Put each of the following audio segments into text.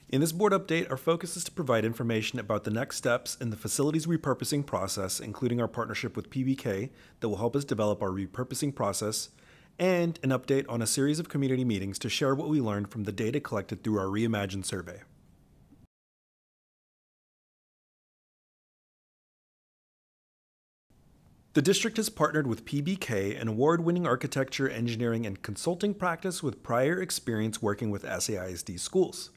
In this board update, our focus is to provide information about the next steps in the facilities repurposing process, including our partnership with PBK that will help us develop our repurposing process, and an update on a series of community meetings to share what we learned from the data collected through our Reimagine survey. The district has partnered with PBK, an award-winning architecture, engineering, and consulting practice with prior experience working with SAISD schools.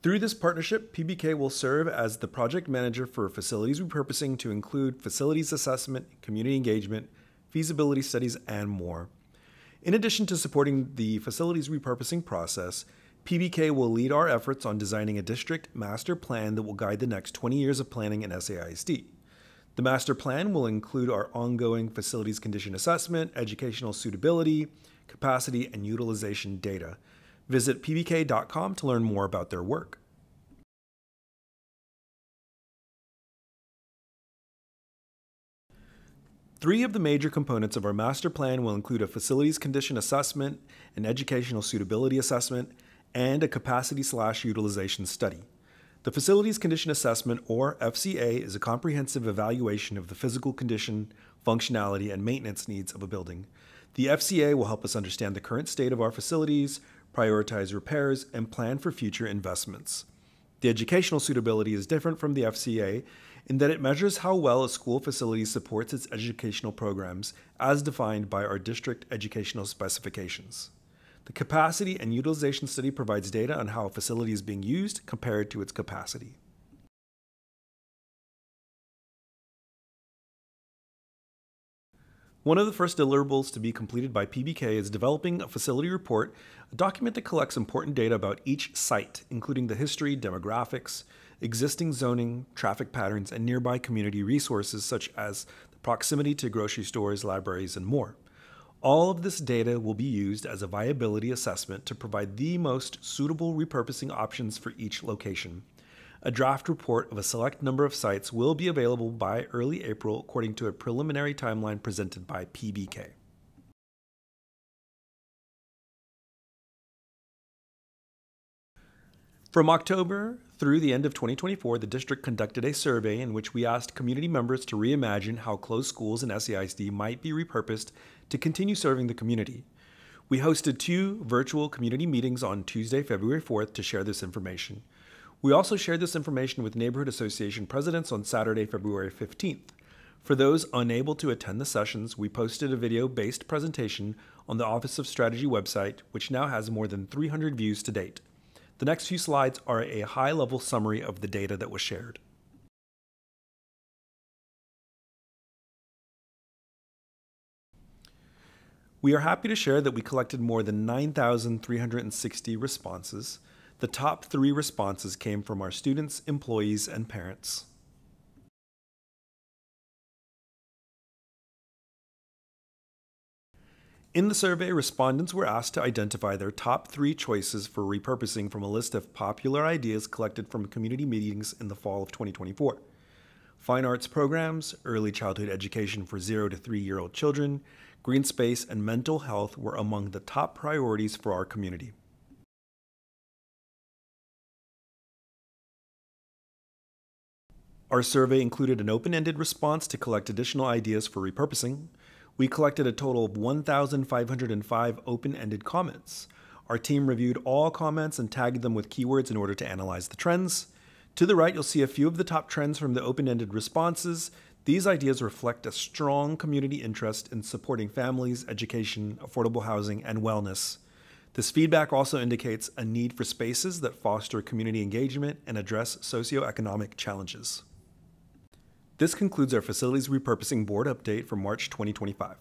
Through this partnership, PBK will serve as the project manager for facilities repurposing to include facilities assessment, community engagement, feasibility studies, and more. In addition to supporting the facilities repurposing process, PBK will lead our efforts on designing a district master plan that will guide the next 20 years of planning in SAISD. The master plan will include our ongoing facilities condition assessment, educational suitability, capacity, and utilization data. Visit pbk.com to learn more about their work. Three of the major components of our master plan will include a facilities condition assessment, an educational suitability assessment, and a capacity/utilization study. The Facilities Condition Assessment, or FCA, is a comprehensive evaluation of the physical condition, functionality, and maintenance needs of a building. The FCA will help us understand the current state of our facilities, prioritize repairs, and plan for future investments. The educational suitability is different from the FCA in that it measures how well a school facility supports its educational programs as defined by our district educational specifications. The capacity and utilization study provides data on how a facility is being used compared to its capacity. One of the first deliverables to be completed by PBK is developing a facility report, a document that collects important data about each site, including the history, demographics, existing zoning, traffic patterns, and nearby community resources such as the proximity to grocery stores, libraries, and more. All of this data will be used as a viability assessment to provide the most suitable repurposing options for each location. A draft report of a select number of sites will be available by early April according to a preliminary timeline presented by PBK. From October through the end of 2024, the district conducted a survey in which we asked community members to reimagine how closed schools in SAISD might be repurposed to continue serving the community. We hosted 2 virtual community meetings on Tuesday, February 4th to share this information. We also shared this information with neighborhood association presidents on Saturday, February 15th. For those unable to attend the sessions, we posted a video-based presentation on the Office of Strategy website, which now has more than 300 views to date. The next few slides are a high-level summary of the data that was shared. We are happy to share that we collected more than 9,360 responses. The top 3 responses came from our students, employees, and parents. In the survey, respondents were asked to identify their top 3 choices for repurposing from a list of popular ideas collected from community meetings in the fall of 2024. Fine arts programs, early childhood education for 0 to 3-year-old children, green space, and mental health were among the top priorities for our community. Our survey included an open-ended response to collect additional ideas for repurposing. We collected a total of 1,505 open-ended comments. Our team reviewed all comments and tagged them with keywords in order to analyze the trends. To the right, you'll see a few of the top trends from the open-ended responses. These ideas reflect a strong community interest in supporting families, education, affordable housing, and wellness. This feedback also indicates a need for spaces that foster community engagement and address socioeconomic challenges. This concludes our Facilities Repurposing Board update for March 2025.